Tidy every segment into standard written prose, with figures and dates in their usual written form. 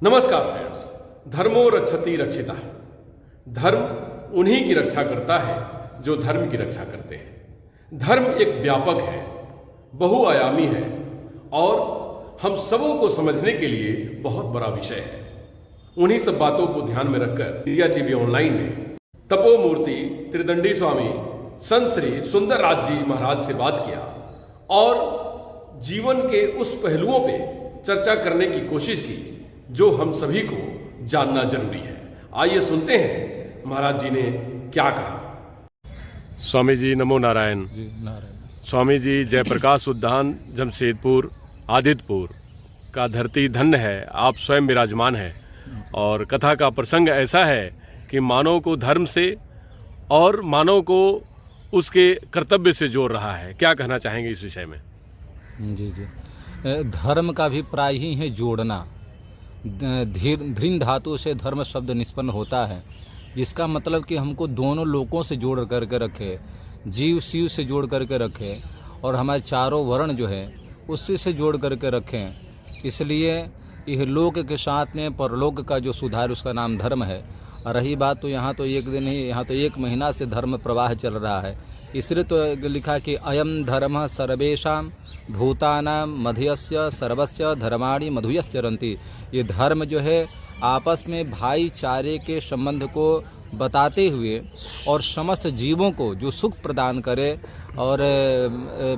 नमस्कार फ्रेंड्स। धर्मो रक्षति रक्षिता। धर्म उन्हीं की रक्षा करता है जो धर्म की रक्षा करते हैं। धर्म एक व्यापक है, बहुआयामी है और हम सबों को समझने के लिए बहुत बड़ा विषय है। उन्हीं सब बातों को ध्यान में रखकर इंडिया टीवी ऑनलाइन में तपोमूर्ति त्रिदंडी स्वामी संत श्री सुंदरराज जी महाराज से बात किया और जीवन के उस पहलुओं पे चर्चा करने की कोशिश की जो हम सभी को जानना जरूरी है। आइए सुनते हैं महाराज जी ने क्या कहा। स्वामी जी नमो नारायण। जी नारायण। स्वामी जी जयप्रकाश उद्यान जमशेदपुर आदित्यपुर का धरती धन्य है, आप स्वयं विराजमान हैं और कथा का प्रसंग ऐसा है कि मानव को धर्म से और मानव को उसके कर्तव्य से जोड़ रहा है। क्या कहना चाहेंगे इस विषय में? जी जी, धर्म का अभिप्राय ही है जोड़ना। धृन धातु से धर्म शब्द निष्पन्न होता है, जिसका मतलब कि हमको दोनों लोकों से जोड़ करके रखे, जीव शिव से जोड़ करके रखे और हमारे चारों वर्ण जो है उससे से जोड़ करके रखें। इसलिए यह लोक के साथ में परलोक का जो सुधार उसका नाम धर्म है। रही बात तो यहाँ तो एक दिन ही, यहाँ तो एक महीना से धर्म प्रवाह चल रहा है। इसलिए तो लिखा कि अयम धर्म सर्वेषां भूतानां मध्यस्य सर्वस्य धर्माणि मधुयश्चरन्ति। ये धर्म जो है आपस में भाईचारे के संबंध को बताते हुए और समस्त जीवों को जो सुख प्रदान करे और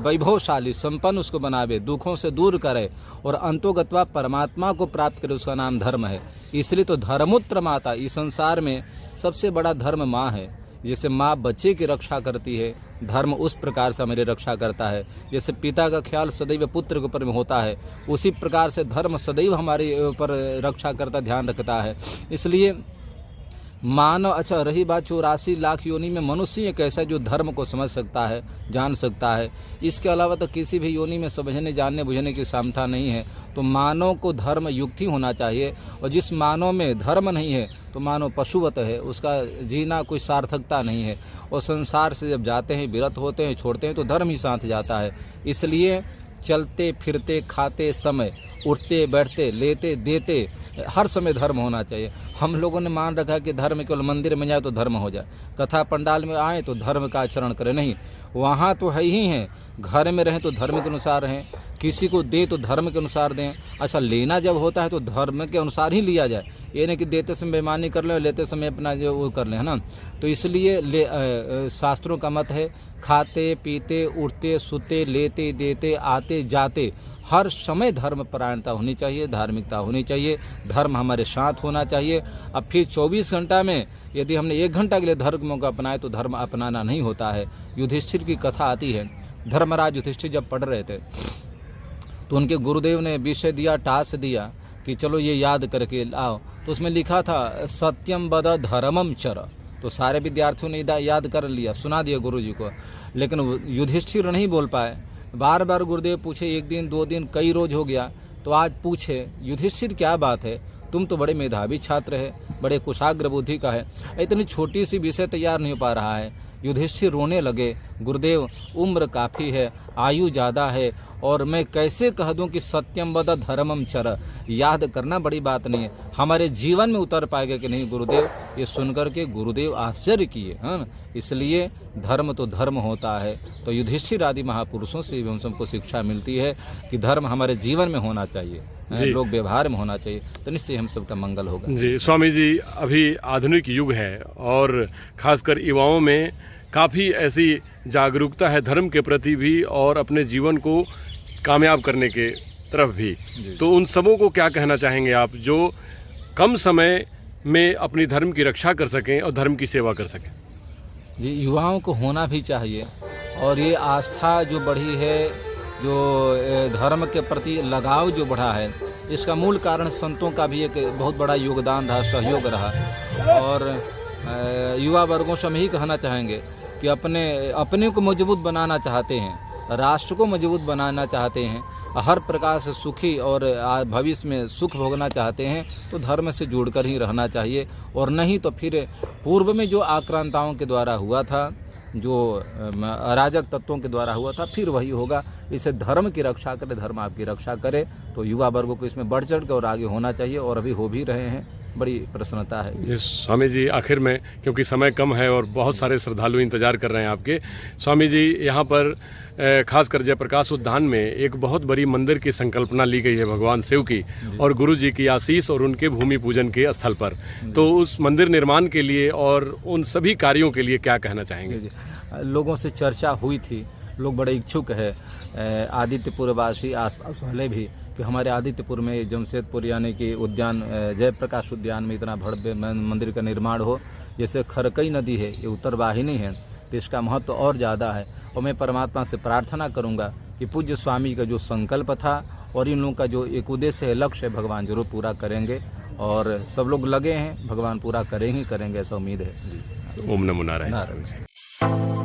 वैभवशाली संपन्न उसको बनावे, दुखों से दूर करे और अंतोगत्वा परमात्मा को प्राप्त करे, उसका नाम धर्म है। इसलिए तो धर्मोत्तर माता, इस संसार में सबसे बड़ा धर्म माँ है। जैसे माँ बच्चे की रक्षा करती है, धर्म उस प्रकार से हमारी रक्षा करता है। जैसे पिता का ख्याल सदैव पुत्र के ऊपर में होता है, उसी प्रकार से धर्म सदैव हमारे ऊपर रक्षा करता, ध्यान रखता है। इसलिए मानव, अच्छा रही बात 84 लाख योनि में मनुष्य एक ऐसा जो धर्म को समझ सकता है, जान सकता है। इसके अलावा तो किसी भी योनि में समझने जानने बुझने की क्षमता नहीं है। तो मानव को धर्म युक्त ही होना चाहिए और जिस मानव में धर्म नहीं है तो मानव पशुवत है, उसका जीना कोई सार्थकता नहीं है। और संसार से जब जाते हैं, विरत होते हैं, छोड़ते हैं तो धर्म ही साथ जाता है। इसलिए चलते फिरते खाते समय, उठते बैठते लेते देते हर समय धर्म होना चाहिए। हम लोगों ने मान रखा कि धर्म केवल मंदिर में जाए तो धर्म हो जाए, कथा पंडाल में आए तो धर्म का आचरण करें। नहीं, वहाँ तो है ही है। घर में रहें तो धर्म के अनुसार रहें, किसी को दे तो धर्म के अनुसार दें। अच्छा, लेना जब होता है तो धर्म के अनुसार ही लिया जाए, ये नहीं कि देते समय बेईमानी कर लें, लेते समय अपना जो वो कर लें, है ना। तो इसलिए शास्त्रों का मत है खाते पीते उठते सुते लेते देते आते जाते हर समय धर्म परायणता होनी चाहिए, धार्मिकता होनी चाहिए, धर्म हमारे साथ होना चाहिए। अब फिर 24 घंटा में यदि हमने 1 घंटा के लिए धर्म को अपनाए तो धर्म अपनाना नहीं होता है। युधिष्ठिर की कथा आती है। धर्मराज युधिष्ठिर जब पढ़ रहे थे तो उनके गुरुदेव ने विषय दिया, टास्क दिया कि चलो ये याद करके आओ। तो उसमें लिखा था सत्यम वद धर्मम चर। तो सारे विद्यार्थियों ने याद कर लिया, सुना दिया गुरु जी को, लेकिन युधिष्ठिर नहीं बोल पाए। बार बार गुरुदेव पूछे, 1 दिन 2 दिन कई रोज हो गया। तो आज पूछे युधिष्ठिर क्या बात है, तुम तो बड़े मेधावी छात्र है, बड़े कुशाग्र बुद्धि का है, इतनी छोटी सी विषय तैयार नहीं हो पा रहा है। युधिष्ठिर रोने लगे, गुरुदेव उम्र काफ़ी है, आयु ज़्यादा है और मैं कैसे कह दूं कि सत्यम वद धर्मम चर। याद करना बड़ी बात नहीं है, हमारे जीवन में उतर पाएगा कि नहीं गुरुदेव। ये सुनकर के गुरुदेव आश्चर्य किए, हाँ। इसलिए धर्म तो धर्म होता है। तो युधिष्ठिर आदि महापुरुषों से हम सबको शिक्षा मिलती है कि धर्म हमारे जीवन में होना चाहिए, लोक व्यवहार में होना चाहिए, तो निश्चय हम सबका मंगल होगा। जी स्वामी जी, अभी आधुनिक युग है और खासकर युवाओं में काफ़ी ऐसी जागरूकता है धर्म के प्रति भी और अपने जीवन को कामयाब करने के तरफ भी। तो उन सबों को क्या कहना चाहेंगे आप जो कम समय में अपनी धर्म की रक्षा कर सकें और धर्म की सेवा कर सकें? जी, युवाओं को होना भी चाहिए। और ये आस्था जो बढ़ी है, जो धर्म के प्रति लगाव जो बढ़ा है, इसका मूल कारण संतों का भी एक बहुत बड़ा योगदान रहा, सहयोग रहा। और युवा वर्गों से हम यही कहना चाहेंगे कि अपने को मजबूत बनाना चाहते हैं, राष्ट्र को मजबूत बनाना चाहते हैं, हर प्रकार से सुखी और भविष्य में सुख भोगना चाहते हैं तो धर्म से जुड़कर ही रहना चाहिए। और नहीं तो फिर पूर्व में जो आक्रांताओं के द्वारा हुआ था, जो अराजक तत्वों के द्वारा हुआ था फिर वही होगा। इसे धर्म की रक्षा करे, धर्म आपकी रक्षा करे, तो युवा वर्गों को इसमें बढ़ चढ़ कर और आगे होना चाहिए, और अभी हो भी रहे हैं। बड़ी प्रसन्नता है। स्वामी जी, आखिर में क्योंकि समय कम है और बहुत सारे श्रद्धालु इंतजार कर रहे हैं आपके, स्वामी जी यहाँ पर खासकर जयप्रकाश उद्यान में एक बहुत बड़ी मंदिर की संकल्पना ली गई है भगवान शिव की और गुरु जी की आशीष और उनके भूमि पूजन के स्थल पर, तो उस मंदिर निर्माण के लिए और उन सभी कार्यों के लिए क्या कहना चाहेंगे? लोगों से चर्चा हुई थी, लोग बड़े इच्छुक है, आदित्यपुर वासी आसपास वाले भी, कि हमारे आदित्यपुर में जमशेदपुर यानी कि उद्यान जयप्रकाश उद्यान में इतना भव्य मंदिर का निर्माण हो। जैसे खरकई नदी है, ये उत्तर वाहिनी है, तो इसका महत्व और ज़्यादा है। और मैं परमात्मा से प्रार्थना करूंगा कि पूज्य स्वामी का जो संकल्प था और इन लोगों का जो एक उद्देश्य है, लक्ष्य है, भगवान जरूर पूरा करेंगे, और सब लोग लगे हैं, भगवान पूरा करेंगे, ऐसा उम्मीद है। ओम नमो नारायण।